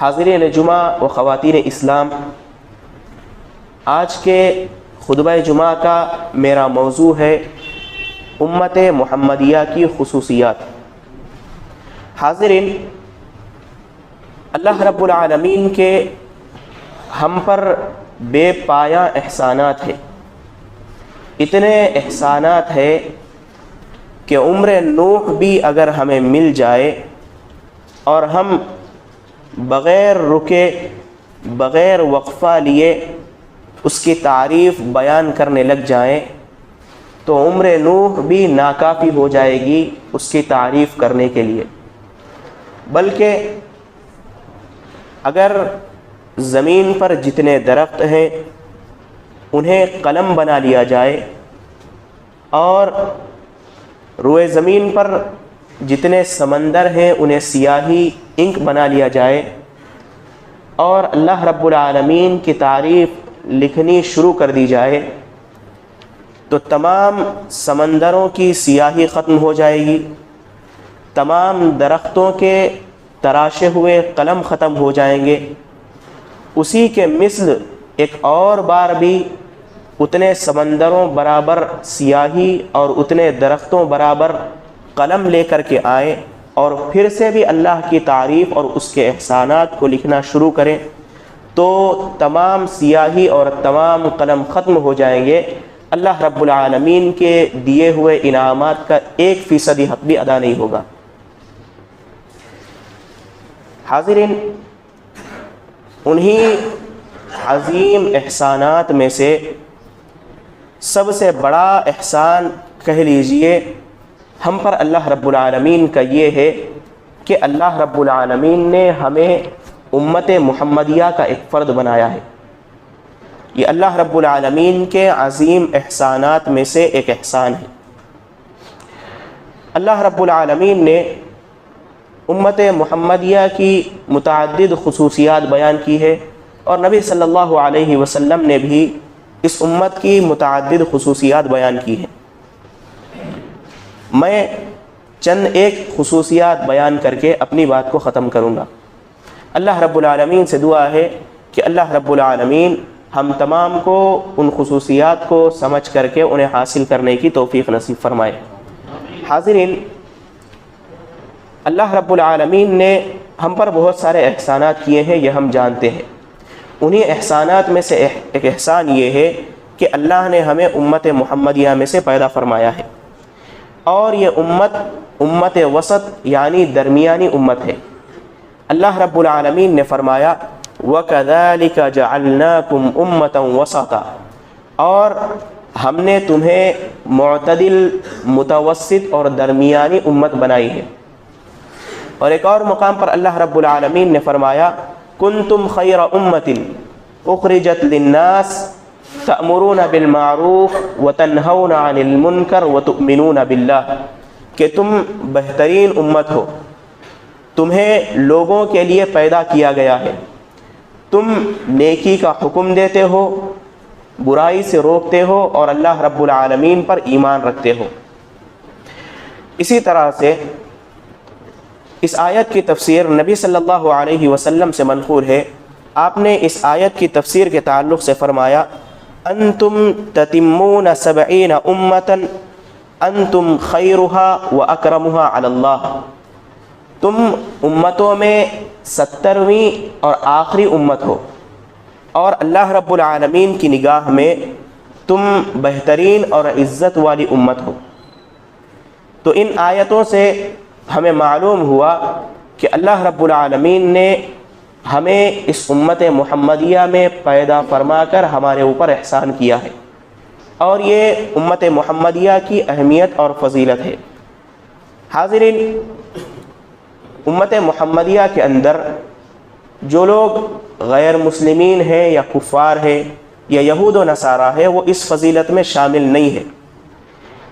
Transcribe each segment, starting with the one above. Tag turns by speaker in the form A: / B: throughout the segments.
A: حاضرین جمعہ و خواتین اسلام، آج کے خطبہ جمعہ کا میرا موضوع ہے امت محمدیہ کی خصوصیات۔ حاضرین، اللہ رب العالمین کے ہم پر بے پایہ احسانات ہیں، اتنے احسانات ہیں کہ عمر نوح بھی اگر ہمیں مل جائے اور ہم بغیر رکے بغیر وقفہ لیے اس کی تعریف بیان کرنے لگ جائیں تو عمر نوح بھی ناکافی ہو جائے گی اس کی تعریف کرنے کے لیے۔ بلکہ اگر زمین پر جتنے درخت ہیں انہیں قلم بنا لیا جائے اور روئے زمین پر جتنے سمندر ہیں انہیں سیاہی انک بنا لیا جائے اور اللہ رب العالمین کی تعریف لکھنی شروع کر دی جائے تو تمام سمندروں کی سیاہی ختم ہو جائے گی، تمام درختوں کے تراشے ہوئے قلم ختم ہو جائیں گے۔ اسی کے مثل ایک اور بار بھی اتنے سمندروں برابر سیاہی اور اتنے درختوں برابر قلم لے کر کے آئیں اور پھر سے بھی اللہ کی تعریف اور اس کے احسانات کو لکھنا شروع کریں تو تمام سیاہی اور تمام قلم ختم ہو جائیں گے، اللہ رب العالمین کے دیے ہوئے انعامات کا 1% حق بھی ادا نہیں ہوگا۔ حاضرین، انہی عظیم احسانات میں سے سب سے بڑا احسان کہہ لیجئے ہم پر اللہ رب العالمین کا یہ ہے کہ اللہ رب العالمین نے ہمیں امت محمدیہ کا ایک فرد بنایا ہے۔ یہ اللہ رب العالمین کے عظیم احسانات میں سے ایک احسان ہے۔ اللہ رب العالمین نے امت محمدیہ کی متعدد خصوصیات بیان کی ہے اور نبی صلی اللہ علیہ وسلم نے بھی اس امت کی متعدد خصوصیات بیان کی ہیں۔ میں چند ایک خصوصیات بیان کر کے اپنی بات کو ختم کروں گا۔ اللہ رب العالمین سے دعا ہے کہ اللہ رب العالمین ہم تمام کو ان خصوصیات کو سمجھ کر کے انہیں حاصل کرنے کی توفیق نصیب فرمائے۔ حاضرین، اللہ رب العالمین نے ہم پر بہت سارے احسانات کیے ہیں، یہ ہم جانتے ہیں۔ انہی احسانات میں سے ایک احسان یہ ہے کہ اللہ نے ہمیں امت محمدیہ میں سے پیدا فرمایا ہے اور یہ امت وسط یعنی درمیانی امت ہے۔ اللہ رب العالمین نے فرمایا وَكَذَلِكَ جَعَلْنَاكُمْ أُمَّةً وَسَطًا، اور ہم نے تمہیں معتدل، متوسط اور درمیانی امت بنائی ہے۔ اور ایک اور مقام پر اللہ رب العالمین نے فرمایا كُنْتُمْ خَيْرَ أُمَّةٍ أُخْرِجَتْ لِلنَّاسِ تَأْمُرُونَ بِالْمَعْرُوفِ وَتَنْهَوْنَ عَنِ الْمُنْكَرِ وَتُؤْمِنُونَ بِاللَّهِ، کہ تم بہترین امت ہو، تمہیں لوگوں کے لیے پیدا کیا گیا ہے، تم نیکی کا حکم دیتے ہو، برائی سے روکتے ہو اور اللہ رب العالمین پر ایمان رکھتے ہو۔ اسی طرح سے اس آیت کی تفسیر نبی صلی اللہ علیہ وسلم سے منقول ہے۔ آپ نے اس آیت کی تفسیر کے تعلق سے فرمایا انتم تتمون 70 امتاً انتم خیرها واکرمها علی اللہ، تم امتوں میں 70ویں اور آخری امت ہو اور اللہ رب العالمین کی نگاہ میں تم بہترین اور عزت والی امت ہو۔ تو ان آیتوں سے ہمیں معلوم ہوا کہ اللہ رب العالمین نے ہمیں اس امت محمدیہ میں پیدا فرما کر ہمارے اوپر احسان کیا ہے اور یہ امت محمدیہ کی اہمیت اور فضیلت ہے۔ حاضرین، امت محمدیہ کے اندر جو لوگ غیر مسلمین ہیں یا کفار ہیں یا یہود و نصارہ ہیں وہ اس فضیلت میں شامل نہیں ہے،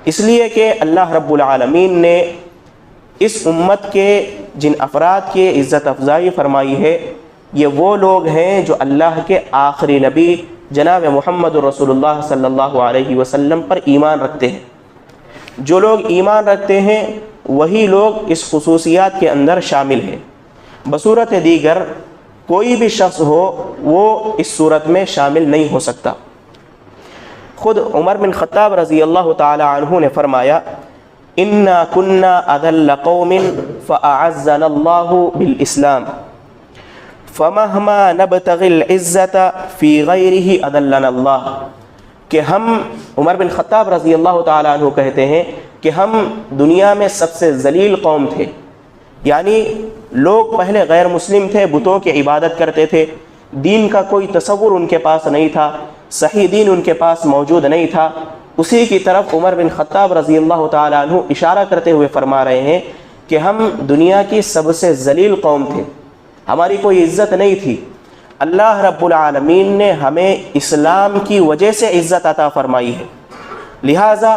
A: اس لیے کہ اللہ رب العالمین نے اس امت کے جن افراد کی عزت افزائی فرمائی ہے یہ وہ لوگ ہیں جو اللہ کے آخری نبی جناب محمد رسول اللہ صلی اللہ علیہ وسلم پر ایمان رکھتے ہیں۔ جو لوگ ایمان رکھتے ہیں وہی لوگ اس خصوصیات کے اندر شامل ہیں۔ بصورت دیگر کوئی بھی شخص ہو وہ اس صورت میں شامل نہیں ہو سکتا۔ خود عمر بن خطاب رضی اللہ تعالی عنہ نے فرمایا انا کنا اذل قوم فاعزنا اللہ بالاسلام فمہما نبتغی العزت فی غیرہ اذلنا اللہ، کہ ہم، عمر بن خطاب رضی اللہ تعالی عنہ کہتے ہیں کہ ہم دنیا میں سب سے ذلیل قوم تھے، یعنی لوگ پہلے غیر مسلم تھے، بتوں کی عبادت کرتے تھے، دین کا کوئی تصور ان کے پاس نہیں تھا، صحیح دین ان کے پاس موجود نہیں تھا۔ اسی کی طرف عمر بن خطاب رضی اللہ تعالی عنہ اشارہ کرتے ہوئے فرما رہے ہیں کہ ہم دنیا کی سب سے ذلیل قوم تھے، ہماری کوئی عزت نہیں تھی۔ اللہ رب العالمین نے ہمیں اسلام کی وجہ سے عزت عطا فرمائی ہے، لہٰذا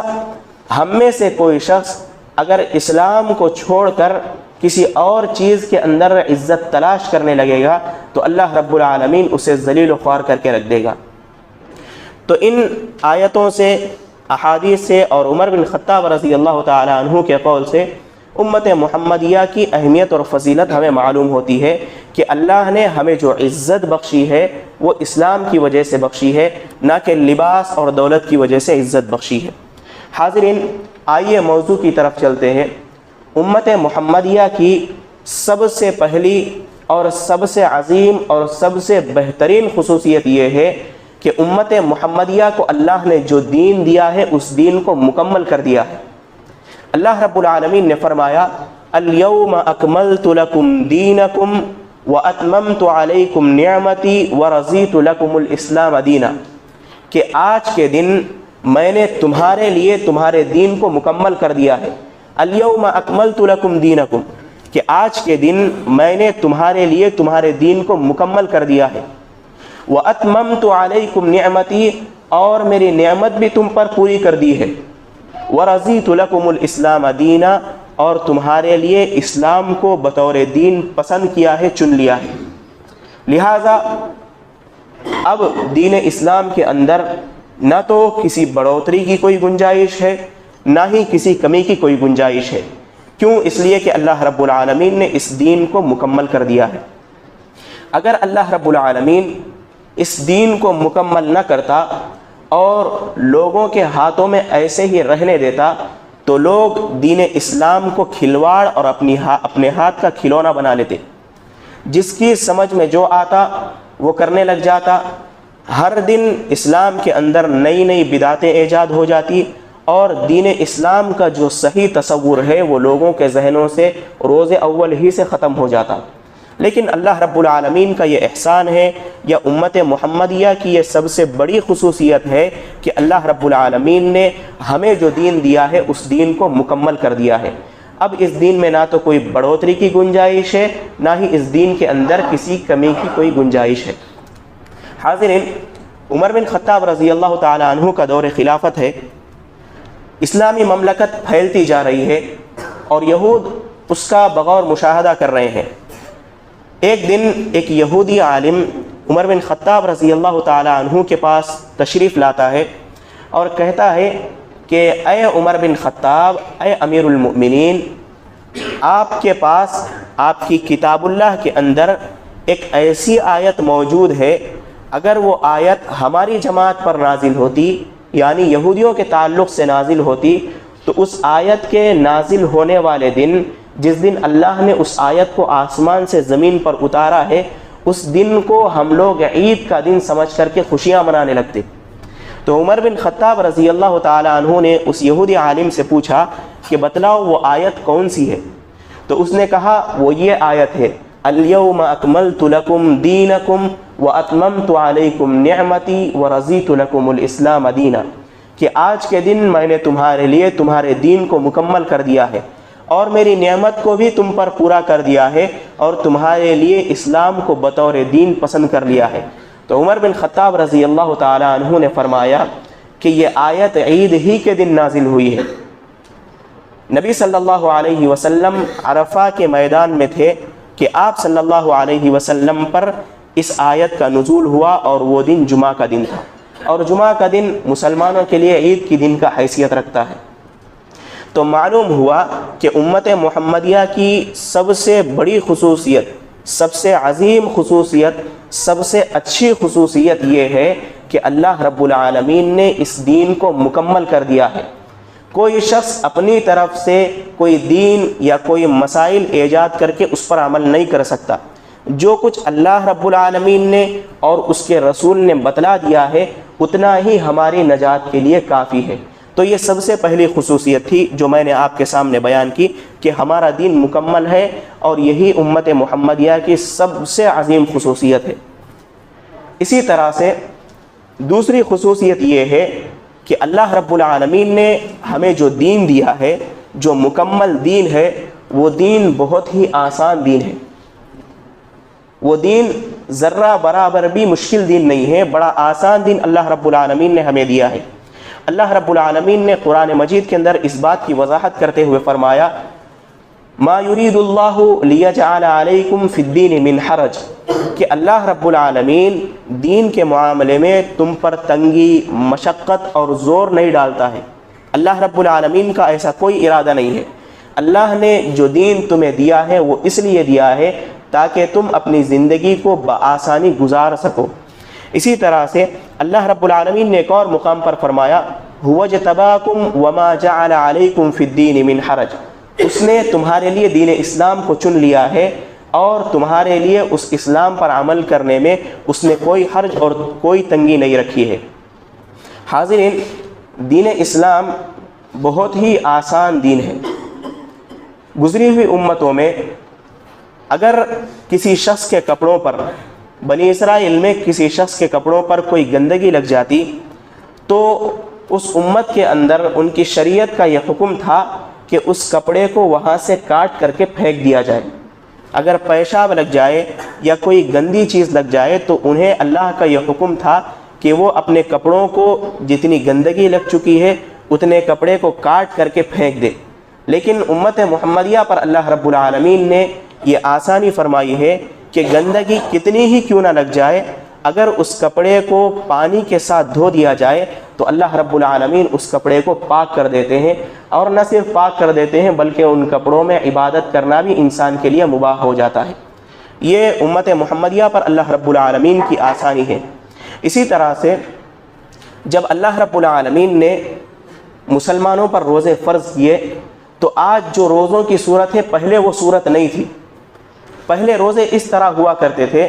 A: ہم میں سے کوئی شخص اگر اسلام کو چھوڑ کر کسی اور چیز کے اندر عزت تلاش کرنے لگے گا تو اللہ رب العالمین اسے ذلیل و خوار کر کے رکھ دے گا۔ تو ان آیتوں سے، احادیث سے اور عمر بن خطاب رضی اللہ تعالی عنہ کے قول سے امت محمدیہ کی اہمیت اور فضیلت ہمیں معلوم ہوتی ہے کہ اللہ نے ہمیں جو عزت بخشی ہے وہ اسلام کی وجہ سے بخشی ہے، نہ کہ لباس اور دولت کی وجہ سے عزت بخشی ہے۔ حاضرین، آئیے موضوع کی طرف چلتے ہیں۔ امت محمدیہ کی سب سے پہلی اور سب سے عظیم اور سب سے بہترین خصوصیت یہ ہے کہ امت محمدیہ کو اللہ نے جو دین دیا ہے اس دین کو مکمل کر دیا ہے۔ اللہ رب العالمین نے فرمایا الیوم اکملت لکم دینکم واتممت علیکم نعمتی ورضیت لکم الاسلام دینا، کہ آج کے دن میں نے تمہارے لیے تمہارے دین کو مکمل کر دیا ہے۔ الیوم اکملت لکم دینکم، کہ آج کے دن میں نے تمہارے لیے تمہارے دین کو مکمل کر دیا ہے۔ وَأَتْمَمْتُ عَلَيْكُمْ نِعْمَتِي، اور میری نعمت بھی تم پر پوری کر دی ہے۔ وَرَضِيتُ لَكُمُ الْإِسْلَامَ دِينًا، اور تمہارے لیے اسلام کو بطور دین پسند کیا ہے، چن لیا ہے۔ لہٰذا اب دین اسلام کے اندر نہ تو کسی بڑھوتری کی کوئی گنجائش ہے، نہ ہی کسی کمی کی کوئی گنجائش ہے۔ کیوں؟ اس لیے کہ اللہ رب العالمین نے اس دین کو مکمل کر دیا ہے۔ اگر اللہ رب العالمین اس دین کو مکمل نہ کرتا اور لوگوں کے ہاتھوں میں ایسے ہی رہنے دیتا تو لوگ دین اسلام کو کھلواڑ اور اپنے ہاتھ کا کھلونا بنا لیتے، جس کی سمجھ میں جو آتا وہ کرنے لگ جاتا۔ ہر دن اسلام کے اندر نئی نئی بدعتیں ایجاد ہو جاتی اور دین اسلام کا جو صحیح تصور ہے وہ لوگوں کے ذہنوں سے روز اول ہی سے ختم ہو جاتا۔ لیکن اللہ رب العالمین کا یہ احسان ہے، یا امت محمدیہ کی یہ سب سے بڑی خصوصیت ہے کہ اللہ رب العالمین نے ہمیں جو دین دیا ہے اس دین کو مکمل کر دیا ہے۔ اب اس دین میں نہ تو کوئی بڑھوتری کی گنجائش ہے، نہ ہی اس دین کے اندر کسی کمی کی کوئی گنجائش ہے۔ حاضرین، عمر بن خطاب رضی اللہ تعالی عنہ کا دور خلافت ہے، اسلامی مملکت پھیلتی جا رہی ہے اور یہود اس کا بغور مشاہدہ کر رہے ہیں۔ ایک دن ایک یہودی عالم عمر بن خطاب رضی اللہ تعالی عنہ کے پاس تشریف لاتا ہے اور کہتا ہے کہ اے عمر بن خطاب، اے امیر المؤمنین، آپ کے پاس آپ کی کتاب اللہ کے اندر ایک ایسی آیت موجود ہے، اگر وہ آیت ہماری جماعت پر نازل ہوتی، یعنی یہودیوں کے تعلق سے نازل ہوتی، تو اس آیت کے نازل ہونے والے دن، جس دن اللہ نے اس آیت کو آسمان سے زمین پر اتارا ہے، اس دن کو ہم لوگ عید کا دن سمجھ کر کے خوشیاں منانے لگتے۔ تو عمر بن خطاب رضی اللہ تعالی عنہ نے اس یہودی عالم سے پوچھا کہ بتلاؤ وہ آیت کون سی ہے؟ تو اس نے کہا وہ یہ آیت ہے، الیوم اکملت لکم دینکم واتممت علیکم نعمتی ورضیت لکم الاسلام دینا، کہ آج کے دن میں نے تمہارے لیے تمہارے دین کو مکمل کر دیا ہے اور میری نعمت کو بھی تم پر پورا کر دیا ہے اور تمہارے لیے اسلام کو بطور دین پسند کر لیا ہے۔ تو عمر بن خطاب رضی اللہ تعالی عنہ نے فرمایا کہ یہ آیت عید ہی کے دن نازل ہوئی ہے۔ نبی صلی اللہ علیہ وسلم عرفہ کے میدان میں تھے کہ آپ صلی اللہ علیہ وسلم پر اس آیت کا نزول ہوا اور وہ دن جمعہ کا دن تھا، اور جمعہ کا دن مسلمانوں کے لیے عید کی دن کا حیثیت رکھتا ہے۔ تو معلوم ہوا کہ امت محمدیہ کی سب سے بڑی خصوصیت سب سے عظیم خصوصیت، سب سے اچھی خصوصیت یہ ہے کہ اللہ رب العالمین نے اس دین کو مکمل کر دیا ہے۔ کوئی شخص اپنی طرف سے کوئی دین یا کوئی مسائل ایجاد کر کے اس پر عمل نہیں کر سکتا۔ جو کچھ اللہ رب العالمین نے اور اس کے رسول نے بتلا دیا ہے اتنا ہی ہماری نجات کے لیے کافی ہے۔ تو یہ سب سے پہلی خصوصیت تھی جو میں نے آپ کے سامنے بیان کی کہ ہمارا دین مکمل ہے، اور یہی امت محمدیہ کی سب سے عظیم خصوصیت ہے۔ اسی طرح سے دوسری خصوصیت یہ ہے کہ اللہ رب العالمین نے ہمیں جو دین دیا ہے، جو مکمل دین ہے، وہ دین بہت ہی آسان دین ہے۔ وہ دین ذرہ برابر بھی مشکل دین نہیں ہے، بڑا آسان دین اللہ رب العالمین نے ہمیں دیا ہے۔ اللہ رب العالمین نے قرآن مجید کے اندر اس بات کی وضاحت کرتے ہوئے فرمایا ما یرید اللہ لیجعل علیکم فی الدین من حرج، کہ اللہ رب العالمین دین کے معاملے میں تم پر تنگی، مشقت اور زور نہیں ڈالتا ہے۔ اللہ رب العالمین کا ایسا کوئی ارادہ نہیں ہے۔ اللہ نے جو دین تمہیں دیا ہے وہ اس لیے دیا ہے تاکہ تم اپنی زندگی کو بآسانی گزار سکو۔ اسی طرح سے اللہ رب العالمین نے ایک اور مقام پر فرمایا هو اجتباکم وما جعل علیکم فی الدین من حرج، اس نے تمہارے لیے دین اسلام کو چن لیا ہے اور تمہارے لیے اس اسلام پر عمل کرنے میں اس نے کوئی حرج اور کوئی تنگی نہیں رکھی ہے۔ حاضرین، دین اسلام بہت ہی آسان دین ہے۔ گزری ہوئی امتوں میں اگر کسی شخص کے کپڑوں پر، بنی اسرائیل میں کسی شخص کے کپڑوں پر کوئی گندگی لگ جاتی تو اس امت کے اندر ان کی شریعت کا یہ حکم تھا کہ اس کپڑے کو وہاں سے کاٹ کر کے پھینک دیا جائے۔ اگر پیشاب لگ جائے یا کوئی گندی چیز لگ جائے تو انہیں اللہ کا یہ حکم تھا کہ وہ اپنے کپڑوں کو جتنی گندگی لگ چکی ہے اتنے کپڑے کو کاٹ کر کے پھینک دے۔ لیکن امت محمدیہ پر اللہ رب العالمین نے یہ آسانی فرمائی ہے کہ گندگی کتنی ہی کیوں نہ لگ جائے، اگر اس کپڑے کو پانی کے ساتھ دھو دیا جائے تو اللہ رب العالمین اس کپڑے کو پاک کر دیتے ہیں، اور نہ صرف پاک کر دیتے ہیں بلکہ ان کپڑوں میں عبادت کرنا بھی انسان کے لیے مباح ہو جاتا ہے۔ یہ امت محمدیہ پر اللہ رب العالمین کی آسانی ہے۔ اسی طرح سے جب اللہ رب العالمین نے مسلمانوں پر روزے فرض کیے تو آج جو روزوں کی صورت ہے پہلے وہ صورت نہیں تھی۔ پہلے روزے اس طرح ہوا کرتے تھے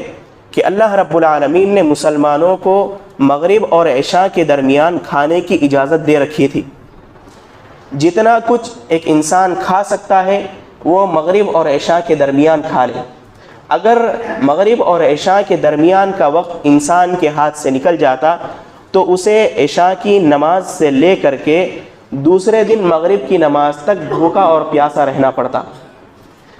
A: کہ اللہ رب العالمین نے مسلمانوں کو مغرب اور عشاء کے درمیان کھانے کی اجازت دے رکھی تھی۔ جتنا کچھ ایک انسان کھا سکتا ہے وہ مغرب اور عشاء کے درمیان کھا لے۔ اگر مغرب اور عشاء کے درمیان کا وقت انسان کے ہاتھ سے نکل جاتا تو اسے عشاء کی نماز سے لے کر کے دوسرے دن مغرب کی نماز تک بھوکا اور پیاسا رہنا پڑتا۔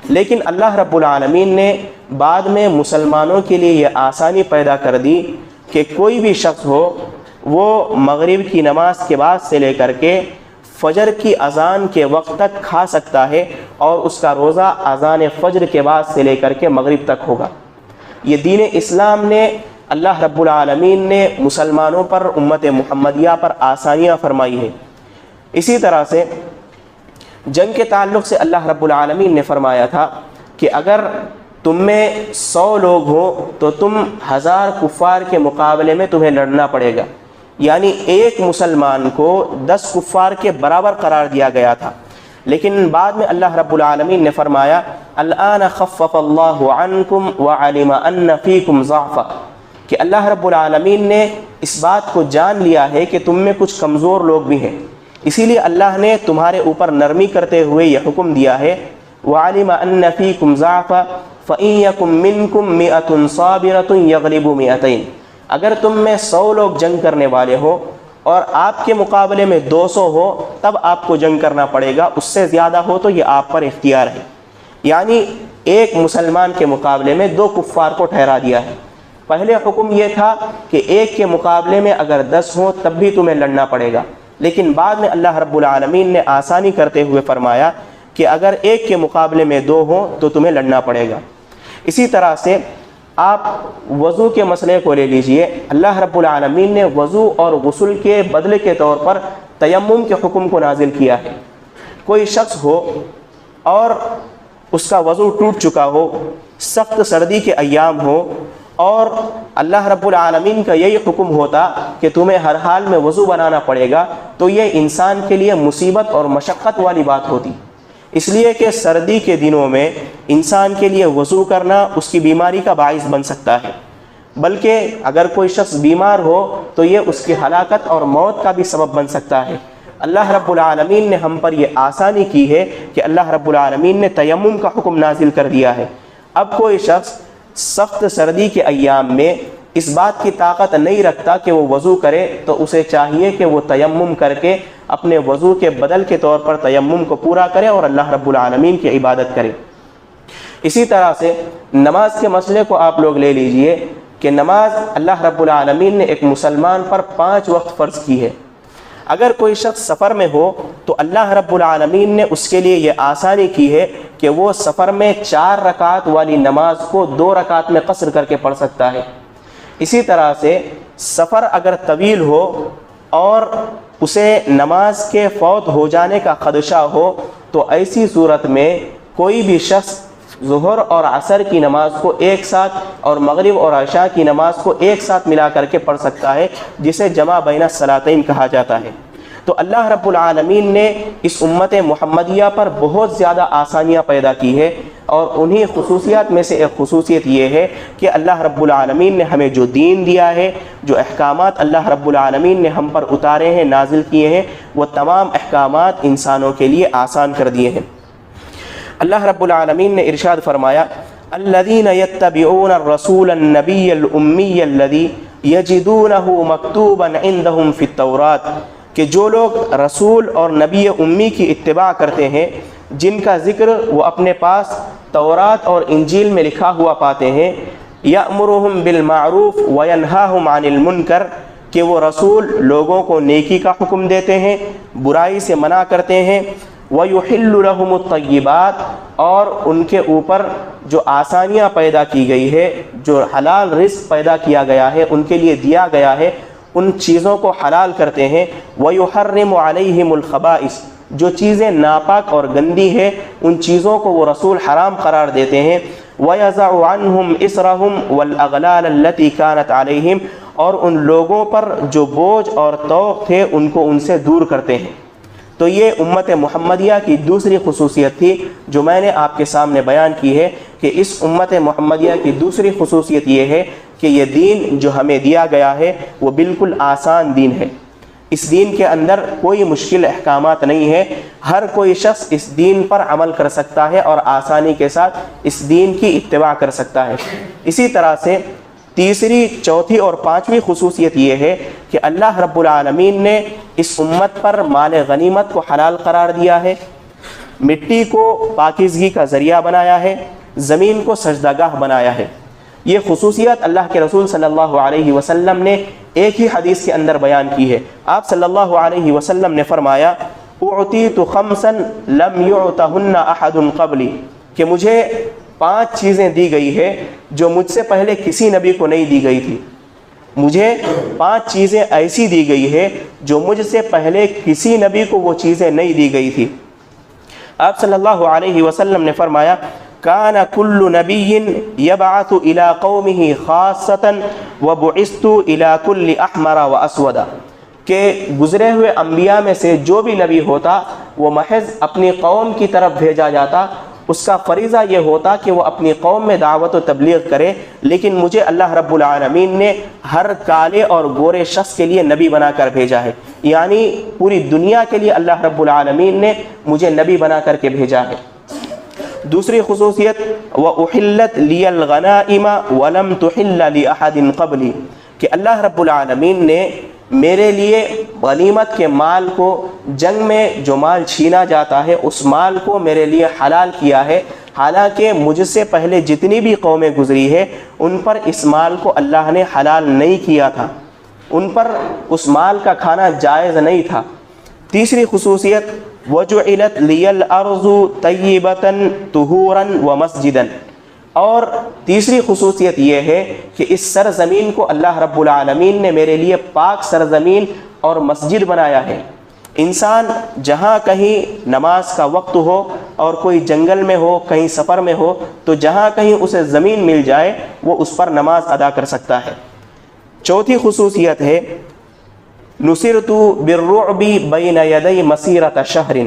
A: لیکن اللہ رب العالمین نے بعد میں مسلمانوں کے لیے یہ آسانی پیدا کر دی کہ کوئی بھی شخص ہو وہ مغرب کی نماز کے بعد سے لے کر کے فجر کی اذان کے وقت تک کھا سکتا ہے، اور اس کا روزہ اذان فجر کے بعد سے لے کر کے مغرب تک ہوگا۔ یہ دین اسلام نے اللہ رب العالمین نے مسلمانوں پر، امت محمدیہ پر آسانیاں فرمائی ہے۔ اسی طرح سے جنگ کے تعلق سے اللہ رب العالمین نے فرمایا تھا کہ اگر تم میں 100 لوگ ہوں تو تم 1000 کفار کے مقابلے میں تمہیں لڑنا پڑے گا، یعنی ایک مسلمان کو 10 کفار کے برابر قرار دیا گیا تھا۔ لیکن بعد میں اللہ رب العالمین نے فرمایا الآن خفف اللہ عنکم وعلم ان فیکم ضعفا، کہ اللہ رب العالمین نے اس بات کو جان لیا ہے کہ تم میں کچھ کمزور لوگ بھی ہیں، اسی لیے اللہ نے تمہارے اوپر نرمی کرتے ہوئے یہ حکم دیا ہے وعلم ان فیکم ضعفا فإن یکم منکم مئۃ صابرۃ یغلبوا مئتین، اگر تم میں 100 لوگ جنگ کرنے والے ہو اور آپ کے مقابلے میں 200 ہو تب آپ کو جنگ کرنا پڑے گا، اس سے زیادہ ہو تو یہ آپ پر اختیار ہے۔ یعنی ایک مسلمان کے مقابلے میں 2 کفار کو ٹھہرا دیا ہے۔ پہلے حکم یہ تھا کہ ایک کے مقابلے میں اگر 10 ہوں تب بھی تمہیں لڑنا پڑے گا، لیکن بعد میں اللہ رب العالمین نے آسانی کرتے ہوئے فرمایا کہ اگر ایک کے مقابلے میں 2 ہوں تو تمہیں لڑنا پڑے گا۔ اسی طرح سے آپ وضو کے مسئلے کو لے لیجئے، اللہ رب العالمین نے وضو اور غسل کے بدلے کے طور پر تیمم کے حکم کو نازل کیا ہے۔ کوئی شخص ہو اور اس کا وضو ٹوٹ چکا ہو سخت سردی کے ایام ہو اور اللہ رب العالمین کا یہی حکم ہوتا کہ تمہیں ہر حال میں وضو بنانا پڑے گا تو یہ انسان کے لیے مصیبت اور مشقت والی بات ہوتی، اس لیے کہ سردی کے دنوں میں انسان کے لیے وضو کرنا اس کی بیماری کا باعث بن سکتا ہے، بلکہ اگر کوئی شخص بیمار ہو تو یہ اس کی ہلاکت اور موت کا بھی سبب بن سکتا ہے۔ اللہ رب العالمین نے ہم پر یہ آسانی کی ہے کہ اللہ رب العالمین نے تیمم کا حکم نازل کر دیا ہے۔ اب کوئی شخص سخت سردی کے ایام میں اس بات کی طاقت نہیں رکھتا کہ وہ وضو کرے تو اسے چاہیے کہ وہ تیمم کر کے اپنے وضو کے بدل کے طور پر تیمم کو پورا کرے اور اللہ رب العالمین کی عبادت کرے۔ اسی طرح سے نماز کے مسئلے کو آپ لوگ لے لیجئے کہ نماز اللہ رب العالمین نے ایک مسلمان پر 5 وقت فرض کی ہے۔ اگر کوئی شخص سفر میں ہو تو اللہ رب العالمین نے اس کے لیے یہ آسانی کی ہے کہ وہ سفر میں 4 رکعت والی نماز کو 2 رکعت میں قصر کر کے پڑھ سکتا ہے۔ اسی طرح سے سفر اگر طویل ہو اور اسے نماز کے فوت ہو جانے کا خدشہ ہو تو ایسی صورت میں کوئی بھی شخص ظہر اور عصر کی نماز کو ایک ساتھ اور مغرب اور عشاء کی نماز کو ایک ساتھ ملا کر کے پڑھ سکتا ہے، جسے جمع بین الصلاتین کہا جاتا ہے۔ تو اللہ رب العالمین نے اس امت محمدیہ پر بہت زیادہ آسانیاں پیدا کی ہے، اور انہی خصوصیات میں سے ایک خصوصیت یہ ہے کہ اللہ رب العالمین نے ہمیں جو دین دیا ہے، جو احکامات اللہ رب العالمین نے ہم پر اتارے ہیں، نازل کیے ہیں، وہ تمام احکامات انسانوں کے لیے آسان کر دیے ہیں۔ اللہ رب العالمین نے ارشاد فرمایا الذین یتبعون الرسول النبی الامی الذی یجدونہ مکتوبا عندہم فی التوراۃ، کہ جو لوگ رسول اور نبی امی کی اتباع کرتے ہیں جن کا ذکر وہ اپنے پاس تورات اور انجیل میں لکھا ہوا پاتے ہیں، یأمرہم بالمعروف وینہاہم عن المنکر، کہ وہ رسول لوگوں کو نیکی کا حکم دیتے ہیں، برائی سے منع کرتے ہیں، وَيُحِلُّ لَهُمُ الطَّيِّبَاتِ، اور ان کے اوپر جو آسانیاں پیدا کی گئی ہے، جو حلال رزق پیدا کیا گیا ہے، ان کے لیے دیا گیا ہے، ان چیزوں کو حلال کرتے ہیں، وَيُحَرِّمُ عَلَيْهِمُ الْخَبَائِثِ، جو چیزیں ناپاک اور گندی ہیں ان چیزوں کو وہ رسول حرام قرار دیتے ہیں، وَيَضَعُ عَنْهُمْ إِصْرَهُمْ وَالْأَغْلَالَ الَّتِي كَانَتْ عَلَيْهِمْ، اور ان لوگوں پر جو بوجھ اور طوق تھے ان کو ان سے دور کرتے ہیں۔ تو یہ امت محمدیہ کی دوسری خصوصیت تھی جو میں نے آپ کے سامنے بیان کی ہے، کہ اس امت محمدیہ کی دوسری خصوصیت یہ ہے کہ یہ دین جو ہمیں دیا گیا ہے وہ بالکل آسان دین ہے۔ اس دین کے اندر کوئی مشکل احکامات نہیں ہے، ہر کوئی شخص اس دین پر عمل کر سکتا ہے اور آسانی کے ساتھ اس دین کی اتباع کر سکتا ہے۔ اسی طرح سے تیسری، چوتھی اور پانچویں خصوصیت یہ ہے کہ اللہ رب العالمین نے اس امت پر مال غنیمت کو حلال قرار دیا ہے، مٹی کو پاکیزگی کا ذریعہ بنایا ہے، زمین کو سجدہ گاہ بنایا ہے۔ یہ خصوصیات اللہ کے رسول صلی اللہ علیہ وسلم نے ایک ہی حدیث کے اندر بیان کی ہے۔ آپ صلی اللہ علیہ وسلم نے فرمایا اعطیت خمسا لم یعطہن احد قبلی، کہ مجھے 5 چیزیں دی گئی ہے جو مجھ سے پہلے کسی نبی کو نہیں دی گئی تھی۔ مجھے 5 چیزیں ایسی دی گئی ہے جو مجھ سے پہلے کسی نبی کو وہ چیزیں نہیں دی گئی تھی۔ آپ صلی اللہ علیہ وسلم نے فرمایا کان کل نبی یبعث الی قومہ خاصۃ وبعثت الی کل احمر واسود، کہ گزرے ہوئے انبیاء میں سے جو بھی نبی ہوتا وہ محض اپنی قوم کی طرف بھیجا جاتا، اس کا فریضہ یہ ہوتا کہ وہ اپنی قوم میں دعوت و تبلیغ کرے، لیکن مجھے اللہ رب العالمین نے ہر کالے اور گورے شخص کے لیے نبی بنا کر بھیجا ہے، یعنی پوری دنیا کے لیے اللہ رب العالمین نے مجھے نبی بنا کر کے بھیجا ہے۔ دوسری خصوصیت وَأُحِلَّتْ لِيَ الْغَنَائِمَ وَلَمْ تُحِلَّ لِأَحَدٍ قَبْلِي، کہ اللہ رب العالمین نے میرے لیے غنیمت کے مال کو، جنگ میں جو مال چھینا جاتا ہے اس مال کو میرے لیے حلال کیا ہے، حالانکہ مجھ سے پہلے جتنی بھی قومیں گزری ہے ان پر اس مال کو اللہ نے حلال نہیں کیا تھا، ان پر اس مال کا کھانا جائز نہیں تھا۔ تیسری خصوصیت وَجُعِلَتْ لِيَ الْأَرْضُ طَيِّبَةً طُهُورًا وَمَسْجِدًا، اور تیسری خصوصیت یہ ہے کہ اس سرزمین کو اللہ رب العالمین نے میرے لیے پاک سرزمین اور مسجد بنایا ہے۔ انسان جہاں کہیں نماز کا وقت ہو اور کوئی جنگل میں ہو، کہیں سفر میں ہو، تو جہاں کہیں اسے زمین مل جائے وہ اس پر نماز ادا کر سکتا ہے۔ چوتھی خصوصیت ہے نصرت بالرعب بین یدی مسیرۃ شہر،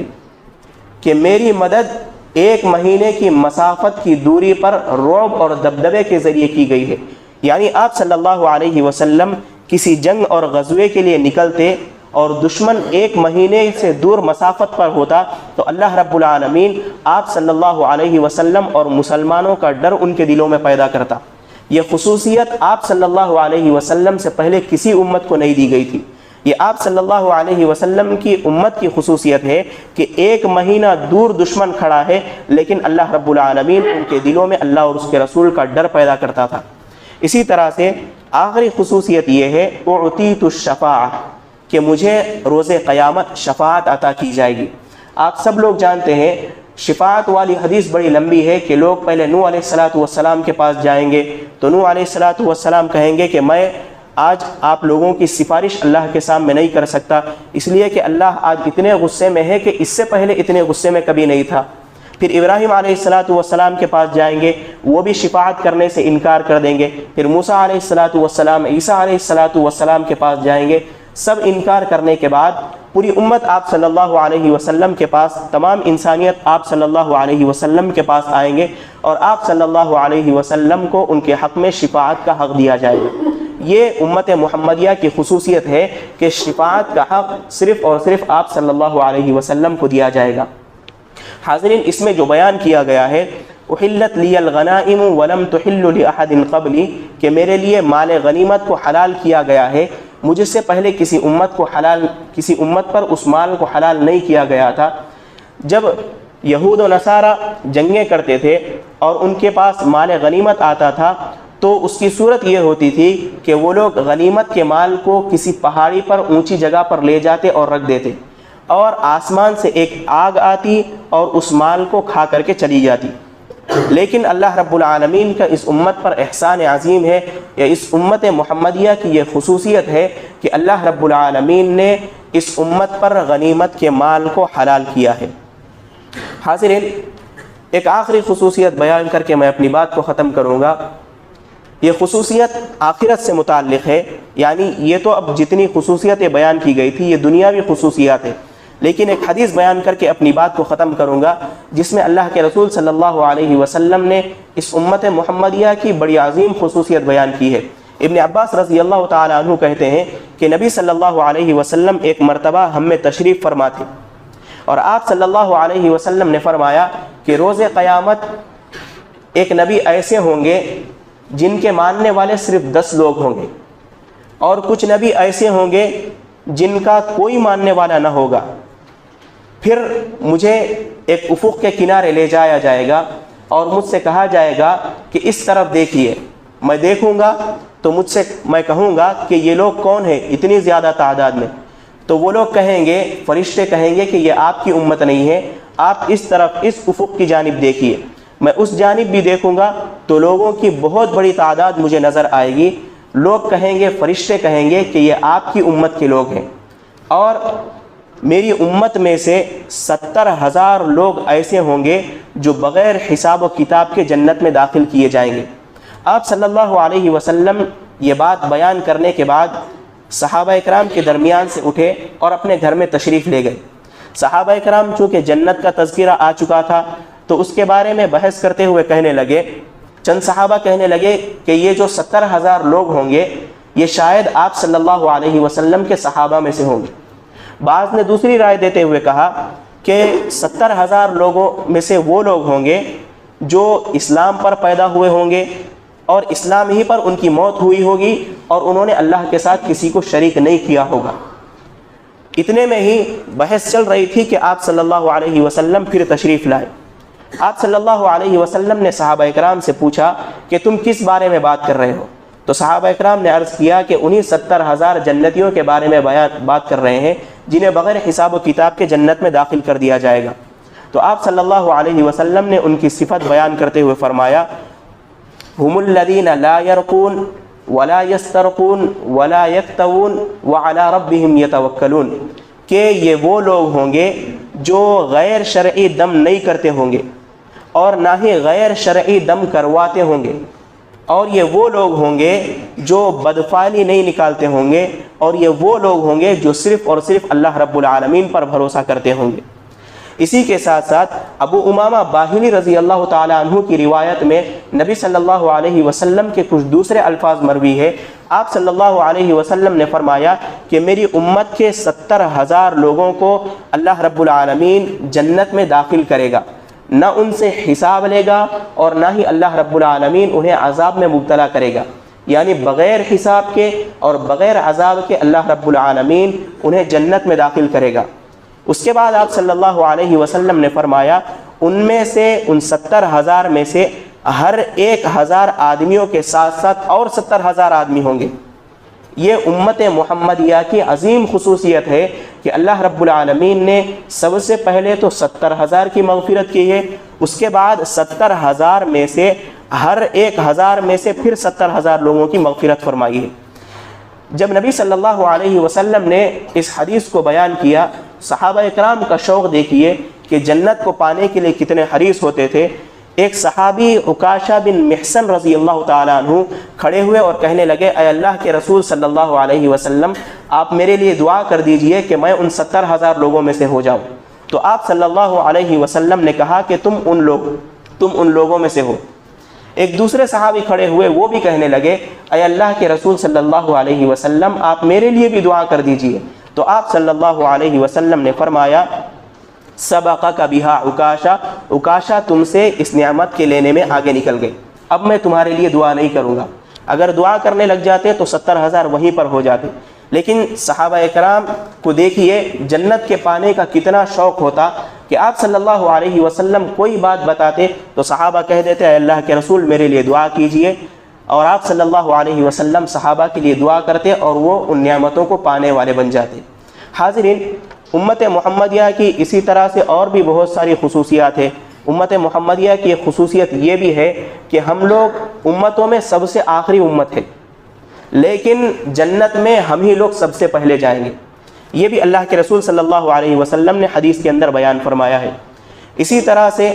A: کہ میری مدد ایک مہینے کی مسافت کی دوری پر رعب اور دبدبے کے ذریعے کی گئی ہے۔ یعنی آپ صلی اللہ علیہ وسلم کسی جنگ اور غزوے کے لیے نکلتے اور دشمن ایک مہینے سے دور مسافت پر ہوتا تو اللہ رب العالمین آپ صلی اللہ علیہ وسلم اور مسلمانوں کا ڈر ان کے دلوں میں پیدا کرتا۔ یہ خصوصیت آپ صلی اللہ علیہ وسلم سے پہلے کسی امت کو نہیں دی گئی تھی۔ یہ آپ صلی اللہ علیہ وسلم کی امت کی خصوصیت ہے کہ ایک مہینہ دور دشمن کھڑا ہے لیکن اللہ رب العالمین ان کے دلوں میں اللہ اور اس کے رسول کا ڈر پیدا کرتا تھا۔ اسی طرح سے آخری خصوصیت یہ ہے اعطیت الشفاعہ، کہ مجھے روز قیامت شفاعت عطا کی جائے گی۔ آپ سب لوگ جانتے ہیں شفاعت والی حدیث بڑی لمبی ہے کہ لوگ پہلے نوح علیہ السلام کے پاس جائیں گے تو نوح علیہ السلام کہیں گے کہ میں آج آپ لوگوں کی سفارش اللہ کے سامنے نہیں کر سکتا، اس لیے کہ اللہ آج اتنے غصے میں ہے کہ اس سے پہلے اتنے غصے میں کبھی نہیں تھا۔ پھر ابراہیم علیہ السلام کے پاس جائیں گے، وہ بھی شفاعت کرنے سے انکار کر دیں گے۔ پھر موسیٰ علیہ السلام، عیسیٰ علیہ السلام کے پاس جائیں گے، سب انکار کرنے کے بعد پوری امت آپ صلی اللہ علیہ وسلم کے پاس، تمام انسانیت آپ صلی اللہ علیہ وسلم کے پاس آئیں گے اور آپ صلی اللہ علیہ وسلم کو ان کے حق میں شفاعت کا حق دیا جائے گا۔ یہ امت محمدیہ کی خصوصیت ہے کہ شفاعت کا حق صرف اور صرف آپ صلی اللہ علیہ وسلم کو دیا جائے گا۔ حاضرین، اس میں جو بیان کیا گیا ہے احلت لی الغنائم ولم تحل لاحد قبلی، کہ میرے لیے مال غنیمت کو حلال کیا گیا ہے، مجھ سے پہلے کسی امت پر اس مال کو حلال نہیں کیا گیا تھا۔ جب یہود و نصارہ جنگیں کرتے تھے اور ان کے پاس مال غنیمت آتا تھا تو اس کی صورت یہ ہوتی تھی کہ وہ لوگ غنیمت کے مال کو کسی پہاڑی پر اونچی جگہ پر لے جاتے اور رکھ دیتے، اور آسمان سے ایک آگ آتی اور اس مال کو کھا کر کے چلی جاتی۔ لیکن اللہ رب العالمین کا اس امت پر احسان عظیم ہے، یا اس امت محمدیہ کی یہ خصوصیت ہے کہ اللہ رب العالمین نے اس امت پر غنیمت کے مال کو حلال کیا ہے۔ حاضرین، ایک آخری خصوصیت بیان کر کے میں اپنی بات کو ختم کروں گا۔ یہ خصوصیت آخرت سے متعلق ہے، یعنی یہ تو اب جتنی خصوصیتیں بیان کی گئی تھی یہ دنیاوی خصوصیات ہیں، لیکن ایک حدیث بیان کر کے اپنی بات کو ختم کروں گا جس میں اللہ کے رسول صلی اللہ علیہ وسلم نے اس امت محمدیہ کی بڑی عظیم خصوصیت بیان کی ہے۔ ابن عباس رضی اللہ تعالیٰ عنہ کہتے ہیں کہ نبی صلی اللہ علیہ وسلم ایک مرتبہ ہم میں تشریف فرما تھے اور آپ صلی اللہ علیہ وسلم نے فرمایا کہ روز قیامت ایک نبی ایسے ہوں گے جن کے ماننے والے صرف 10 لوگ ہوں گے، اور کچھ نبی ایسے ہوں گے جن کا کوئی ماننے والا نہ ہوگا۔ پھر مجھے ایک افق کے کنارے لے جایا جائے گا اور مجھ سے کہا جائے گا کہ اس طرف دیکھیے۔ میں دیکھوں گا تو میں کہوں گا کہ یہ لوگ کون ہیں اتنی زیادہ تعداد میں؟ تو وہ لوگ کہیں گے، فرشتے کہیں گے کہ یہ آپ کی امت نہیں ہے، آپ اس طرف اس افق کی جانب دیکھیے۔ میں اس جانب بھی دیکھوں گا تو لوگوں کی بہت بڑی تعداد مجھے نظر آئے گی۔ لوگ کہیں گے، فرشتے کہیں گے کہ یہ آپ کی امت کے لوگ ہیں، اور میری امت میں سے 70,000 لوگ ایسے ہوں گے جو بغیر حساب و کتاب کے جنت میں داخل کیے جائیں گے۔ آپ صلی اللہ علیہ وسلم یہ بات بیان کرنے کے بعد صحابہ اکرام کے درمیان سے اٹھے اور اپنے گھر میں تشریف لے گئے۔ صحابہ اکرام چونکہ جنت کا تذکرہ آ چکا تھا تو اس کے بارے میں بحث کرتے ہوئے کہنے لگے، چند صحابہ کہنے لگے کہ یہ جو 70,000 لوگ ہوں گے یہ شاید آپ صلی اللہ علیہ وسلم کے صحابہ میں سے ہوں گے۔ بعض نے دوسری رائے دیتے ہوئے کہا کہ 70,000 لوگوں میں سے وہ لوگ ہوں گے جو اسلام پر پیدا ہوئے ہوں گے اور اسلام ہی پر ان کی موت ہوئی ہوگی اور انہوں نے اللہ کے ساتھ کسی کو شریک نہیں کیا ہوگا۔ اتنے میں ہی بحث چل رہی تھی کہ آپ صلی اللہ علیہ وسلم پھر تشریف لائے۔ آپ صلی اللہ علیہ وسلم نے صحابہ اکرام سے پوچھا کہ تم کس بارے میں بات کر رہے ہو؟ تو صحابہ اکرام نے عرض کیا کہ انہی 70,000 جنتیوں کے بارے میں بات کر رہے ہیں جنہیں بغیر حساب و کتاب کے جنت میں داخل کر دیا جائے گا۔ تو آپ صلی اللہ علیہ وسلم نے ان کی صفت بیان کرتے ہوئے فرمایا، ہم الذین لا یرقون ولا یسترقون ولا یکتوون وعلی ربہم یتوکلون، کہ یہ وہ لوگ ہوں گے جو غیر شرعی دم نہیں کرتے ہوں گے اور نہ ہی غیر شرعی دم کرواتے ہوں گے، اور یہ وہ لوگ ہوں گے جو بدفعلی نہیں نکالتے ہوں گے، اور یہ وہ لوگ ہوں گے جو صرف اور صرف اللہ رب العالمین پر بھروسہ کرتے ہوں گے۔ اسی کے ساتھ ساتھ ابو امامہ باہلی رضی اللہ تعالیٰ عنہ کی روایت میں نبی صلی اللہ علیہ وسلم کے کچھ دوسرے الفاظ مروی ہے۔ آپ صلی اللہ علیہ وسلم نے فرمایا کہ میری امت کے 70,000 لوگوں کو اللہ رب العالمین جنت میں داخل کرے گا، نہ ان سے حساب لے گا اور نہ ہی اللہ رب العالمین انہیں عذاب میں مبتلا کرے گا، یعنی بغیر حساب کے اور بغیر عذاب کے اللہ رب العالمین انہیں جنت میں داخل کرے گا۔ اس کے بعد آپ صلی اللہ علیہ وسلم نے فرمایا ان میں سے ان 70,000 میں سے ہر 1,000 آدمیوں کے ساتھ ساتھ اور 70,000 آدمی ہوں گے۔ یہ امت محمدیہ کی عظیم خصوصیت ہے کہ اللہ رب العالمین نے سب سے پہلے تو 70,000 کی مغفرت کی ہے، اس کے بعد 70,000 میں سے ہر 1,000 میں سے پھر 70,000 لوگوں کی مغفرت فرمائی ہے۔ جب نبی صلی اللہ علیہ وسلم نے اس حدیث کو بیان کیا، صحابہ اکرام کا شوق دیکھیے کہ جنت کو پانے کے لیے کتنے حریص ہوتے تھے۔ ایک صحابی عکاشہ بن محصن رضی اللہ تعالیٰ عنہ کھڑے ہوئے اور کہنے لگے، اے اللہ کے رسول صلی اللہ علیہ وسلم، آپ میرے لیے دعا کر دیجئے کہ میں ان 70,000 لوگوں میں سے ہو جاؤں۔ تو آپ صلی اللہ علیہ وسلم نے کہا کہ تم ان لوگوں میں سے ہو۔ ایک دوسرے صحابی کھڑے ہوئے، وہ بھی کہنے لگے، اے اللہ کے رسول صلی اللہ علیہ وسلم، آپ میرے لیے بھی دعا کر دیجئے۔ تو آپ صلی اللہ علیہ وسلم نے فرمایا، سبقک بہا عکاشہ، عکاشہ تم سے اس نعمت کے لینے میں آگے نکل گئے، اب میں تمہارے لیے دعا نہیں کروں گا۔ اگر دعا کرنے لگ جاتے تو 70,000 وہیں پر ہو جاتے۔ لیکن صحابہ اکرام کو دیکھیے جنت کے پانے کا کتنا شوق ہوتا کہ آپ صلی اللہ علیہ وسلم کوئی بات بتاتے تو صحابہ کہہ دیتے، اے اللہ کے رسول میرے لیے دعا کیجئے، اور آپ صلی اللہ علیہ وسلم صحابہ کے لیے دعا کرتے اور وہ ان نعمتوں کو پانے والے بن جاتے۔ حاضرین، امت محمدیہ کی اسی طرح سے اور بھی بہت ساری خصوصیات ہیں۔ امت محمدیہ کی ایک خصوصیت یہ بھی ہے کہ ہم لوگ امتوں میں سب سے آخری امت ہے، لیکن جنت میں ہم ہی لوگ سب سے پہلے جائیں گے۔ یہ بھی اللہ کے رسول صلی اللہ علیہ وسلم نے حدیث کے اندر بیان فرمایا ہے۔ اسی طرح سے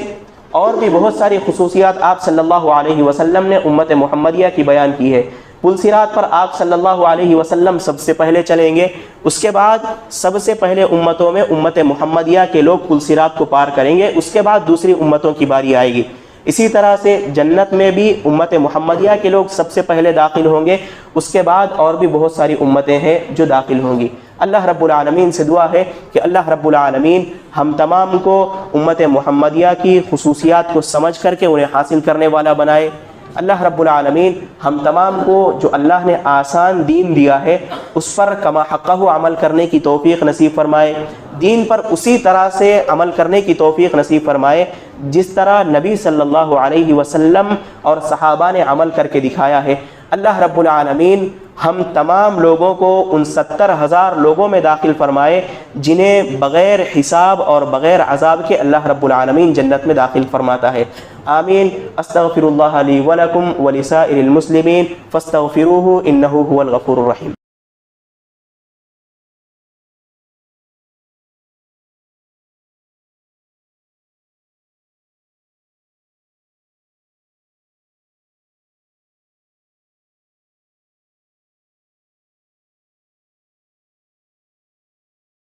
A: اور بھی بہت ساری خصوصیات آپ صلی اللہ علیہ وسلم نے امت محمدیہ کی بیان کی ہے۔ پل صراط پر آپ صلی اللہ علیہ وسلم سب سے پہلے چلیں گے، اس کے بعد سب سے پہلے امتوں میں امت محمدیہ کے لوگ پل صراط کو پار کریں گے، اس کے بعد دوسری امتوں کی باری آئے گی۔ اسی طرح سے جنت میں بھی امت محمدیہ کے لوگ سب سے پہلے داخل ہوں گے، اس کے بعد اور بھی بہت ساری امتیں ہیں جو داخل ہوں گی۔ اللہ رب العالمین سے دعا ہے کہ اللہ رب العالمین ہم تمام کو امت محمدیہ کی خصوصیات کو سمجھ کر کے انہیں حاصل کرنے والا بنائے۔ اللہ رب العالمین ہم تمام کو جو اللہ نے آسان دین دیا ہے اس پر کما حقہ عمل کرنے کی توفیق نصیب فرمائے، دین پر اسی طرح سے عمل کرنے کی توفیق نصیب فرمائے جس طرح نبی صلی اللہ علیہ وسلم اور صحابہ نے عمل کر کے دکھایا ہے۔ اللہ رب العالمین ہم تمام لوگوں کو ان 70,000 لوگوں میں داخل فرمائے جنہیں بغیر حساب اور بغیر عذاب کے اللہ رب العالمین جنت میں داخل فرماتا ہے۔ آمین۔ استغفر اللہ لی ولکم ولسائر المسلمین فاستغفروہ انہ هو الغفور الرحیم۔